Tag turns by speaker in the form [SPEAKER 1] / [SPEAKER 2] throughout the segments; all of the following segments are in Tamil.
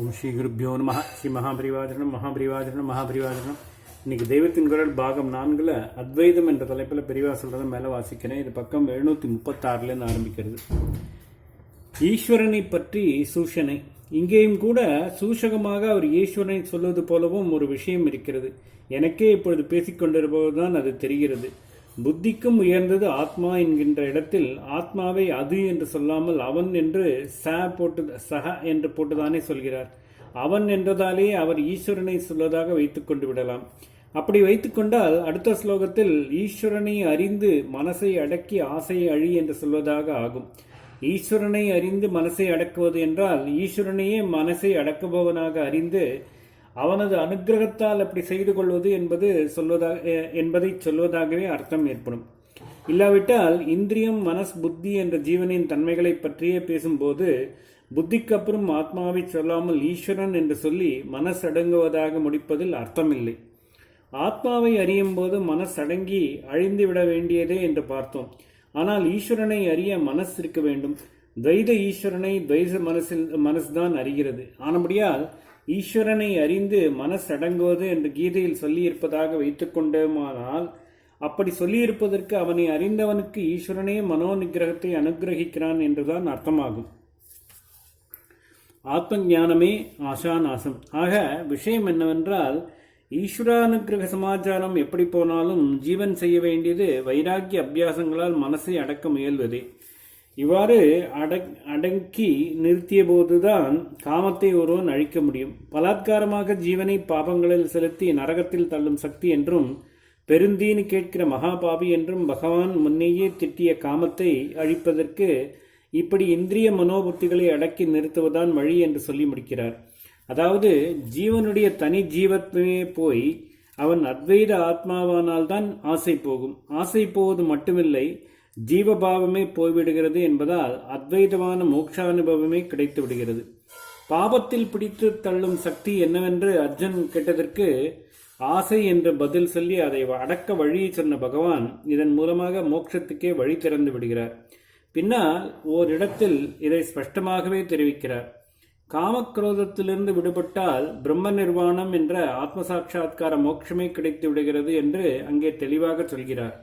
[SPEAKER 1] ஓம் ஸ்ரீ குருப்பியோ நம. ஸ்ரீ மகாபரிவாஜனம். இன்னைக்கு தெய்வத்தின் குரல் பாகம் 4ல் அத்வைதம் என்ற தலைப்பில் பெரியவா சொல்கிறத மேலே வாசிக்கிறேன். இது பக்கம் 736லேருந்து ஆரம்பிக்கிறது. ஈஸ்வரனை பற்றி சூஷனை. இங்கேயும் கூட சூஷகமாக அவர் ஈஸ்வரனை சொல்வது போலவும் ஒரு விஷயம் இருக்கிறது. எனக்கே இப்பொழுது பேசிக்கொண்டிருப்பதுதான் அது தெரிகிறது. புத்திக்கும் உயர்ந்தது ஆத்மா என்கின்ற இடத்தில் ஆத்மாவை அது என்று சொல்லாமல் அவன் என்று சக என்று போட்டுதானே சொல்கிறார். அவன் என்றதாலே அவர் ஈஸ்வரனை சொல்வதாக வைத்துக்கொண்டு விடலாம். அப்படி வைத்துக்கொண்டால் அடுத்த ஸ்லோகத்தில் ஈஸ்வரனை அறிந்து மனசை அடக்கி ஆசையை அழி என்று சொல்வதாக ஆகும். ஈஸ்வரனை அறிந்து மனசை அடக்குவது என்றால் ஈஸ்வரனையே மனசை அடக்குபவனாக அறிந்து அவனது அனுகிரகத்தால் அப்படி செய்து கொள்வது என்பதை சொல்வதாகவே அர்த்தம் ஏற்படும். இல்லாவிட்டால் இந்திரியம், மனஸ், புத்தி என்ற ஜீவனின் தன்மைகளை பற்றியே பேசும்போது புத்திக்கு அப்புறம் ஆத்மாவை சொல்லாமல் ஈஸ்வரன் என்று சொல்லி மனஸ் அடங்குவதாக முடிப்பதில் அர்த்தமில்லை. ஆத்மாவை அறியும் போது மனஸ் அடங்கி அழிந்து விட வேண்டியதே என்று பார்த்தோம். ஆனால் ஈஸ்வரனை அறிய மனஸ் இருக்க வேண்டும். துவைத ஈஸ்வரனை துவைத மனசுதான் அறிகிறது. ஆனபடியால் ஈஸ்வரனை அறிந்து மனசடங்குவது என்று கீதையில் சொல்லியிருப்பதாக வைத்துக்கொண்டோமானால் அப்படி சொல்லியிருப்பதற்கு அவனை அறிந்தவனுக்கு ஈஸ்வரனே மனோ நிகிரகத்தை அனுகிரகிக்கிறான் என்றுதான் அர்த்தமாகும். ஆத்ம ஞானமே ஆசாநாசம். ஆக விஷயம் என்னவென்றால் ஈஸ்வரானுகிரக சமாச்சாரம் எப்படி போனாலும் ஜீவன் செய்ய வேண்டியது வைராக்கிய அபியாசங்களால் மனசை அடக்க முயல்வதே. இவ்வாறு அடக்கி நிறுத்திய போதுதான் காமத்தை ஒருவன் அழிக்க முடியும். பலாத்காரமாக ஜீவனை பாபங்களில் செலுத்தி நரகத்தில் தள்ளும் சக்தி என்றும் பெருந்தீனு கேட்கிற மகாபாபி என்றும் பகவான் முன்னேயே திட்டிய காமத்தை அழிப்பதற்கு இப்படி இந்திரிய மனோபுத்திகளை அடக்கி நிறுத்துவதான் வழி என்று சொல்லி முடிக்கிறார். அதாவது ஜீவனுடைய தனி ஜீவத்வமே போய் அவன் அத்வைத ஆத்மாவானால்தான் ஆசை போகும். ஆசை போவது மட்டுமில்லை, ஜீவபாவமே போய்விடுகிறது என்பதால் அத்வைதமான மோட்சானுபவமே கிடைத்து விடுகிறது. பாபத்தில் பிடித்து தள்ளும் சக்தி என்னவென்று அர்ஜுன் கேட்டதற்கு ஆசை என்று பதில் சொல்லி அதை அடக்க வழியை சொன்ன பகவான் இதன் மூலமாக மோட்சத்துக்கே வழி திறந்து விடுகிறார். பின்னால் ஓரிடத்தில் இதை ஸ்பஷ்டமாகவே தெரிவிக்கிறார். காமக்ரோதத்திலிருந்து விடுபட்டால் பிரம்ம நிர்வாணம் என்ற ஆத்மசாட்சா்கார மோட்சமே கிடைத்து விடுகிறது என்று அங்கே தெளிவாக சொல்கிறார்.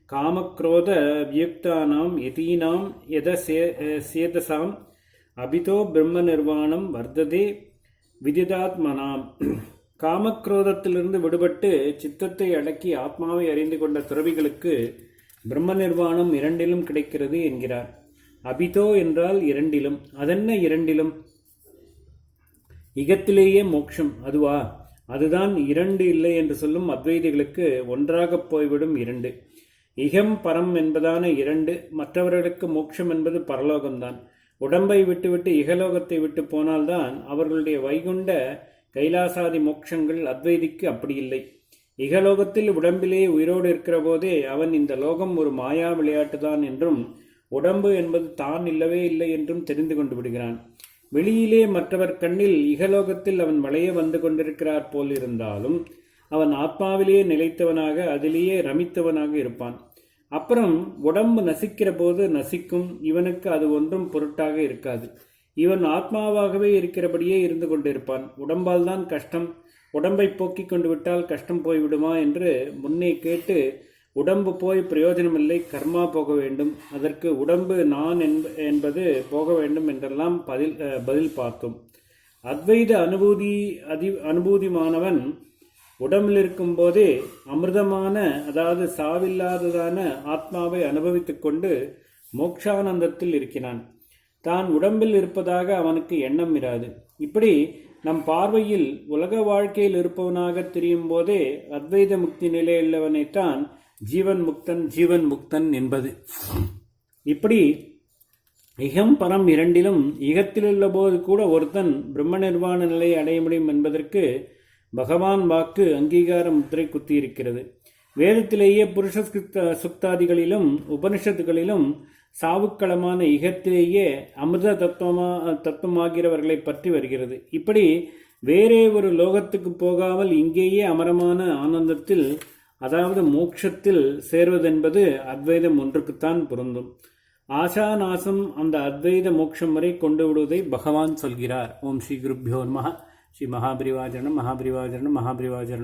[SPEAKER 1] காமக்ரோத வியுக்தானாம் யதீனாம் யத சேதசாம் அபிதோ பிரம்ம நிர்வாணம் வர்த்ததே விதிதாத்மனாம். காமக்ரோதத்திலிருந்து விடுபட்டு சித்தத்தை அடக்கி ஆத்மாவை அறிந்து கொண்ட துறவிகளுக்கு பிரம்ம நிர்வாணம் இரண்டிலும் கிடைக்கிறது என்கிறார். அபிதோ என்றால் இரண்டிலும். அதென்ன இரண்டிலும்? இகத்திலேயே மோட்சம் அதுவா? அதுதான் இரண்டு இல்லை என்று சொல்லும் அத்வைதிகளுக்கு ஒன்றாக போய்விடும் இரண்டு. இகம் பரம் என்பதான இரண்டு. மற்றவர்களுக்கு மோட்சம் என்பது பரலோகம்தான். உடம்பை விட்டுவிட்டு இகலோகத்தை விட்டு போனால்தான் அவர்களுடைய வைகுண்ட கைலாசாதி மோட்சங்கள். அத்வைதிக்கு அப்படி இல்லை. இகலோகத்தில் உடம்பிலே உயிரோடு இருக்கிற போதே அவன் இந்த லோகம் ஒரு மாயா விளையாட்டுதான் என்றும் உடம்பு என்பது தான் இல்லவே இல்லை என்றும் தெரிந்து கொண்டு விடுகிறான். வெளியிலே மற்றவர் கண்ணில் இகலோகத்தில் அவன் வளைய வந்து கொண்டிருக்கிறார் போல் இருந்தாலும் அவன் ஆத்மாவிலேயே நிலைத்தவனாக அதிலேயே ரமித்தவனாக இருப்பான். அப்புறம் உடம்பு நசிக்கிற போது நசிக்கும். இவனுக்கு அது ஒன்றும் பொருட்டாக இருக்காது. இவன் ஆத்மாவாகவே இருக்கிறபடியே இருந்து கொண்டிருப்பான். உடம்பால் தான் கஷ்டம். உடம்பை போக்கிக் கொண்டு விட்டால் கஷ்டம் போய்விடுமா என்று முன்னே கேட்டு உடம்பு போய் பிரயோஜனமில்லை, கர்மா போக வேண்டும், அதற்கு உடம்பு நான் என்பது போக வேண்டும் என்றெல்லாம் பதில் பார்த்தோம். அத்வைத அனுபூதிமானவன் உடம்பில் இருக்கும் போதே அமிர்தமான, அதாவது சாவில்லாததான ஆத்மாவை அனுபவித்துக் கொண்டு மோட்சானந்தத்தில் இருக்கிறான். தான் உடம்பில் இருப்பதாக அவனுக்கு எண்ணம் இராது. இப்படி நம் பார்வையில் உலக வாழ்க்கையில் இருப்பவனாக தெரியும் போதே அத்வைத முக்தி நிலையுள்ளவனைத்தான் ஜீவன் முக்தன் என்பது. இப்படி இகம் பரம் இரண்டிலும் இகத்திலுள்ள போது கூட ஒருத்தன் பிரம்ம நிர்வாண நிலையை அடைய முடியும் என்பதற்கு பகவான் வாக்கு அங்கீகார முத்திரை குத்தியிருக்கிறது. வேதத்திலேயே புருஷ சுக்தாதிகளிலும் உபனிஷத்துகளிலும் சாவுக்களமான இகத்திலேயே அமிர்த தத்துவமாகிறவர்களை பற்றி வருகிறது. இப்படி வேறே ஒரு லோகத்துக்கு போகாமல் இங்கேயே அமரமான ஆனந்தத்தில், அதாவது மோட்சத்தில் சேர்வதென்பது அத்வைதம் ஒன்றுக்குத்தான் பொருந்தும். ஆசா நாசம் அந்த அத்வைத மோட்சம் வரை கொண்டு விடுவதை பகவான் சொல்கிறார். ஓம் ஸ்ரீ குருப்பியோ நமஹ. ஸ்ரீ மகாபிரிவாஜரணம் மகாபிரிவாஜரணம் மகாபிரிவாஜரணம்.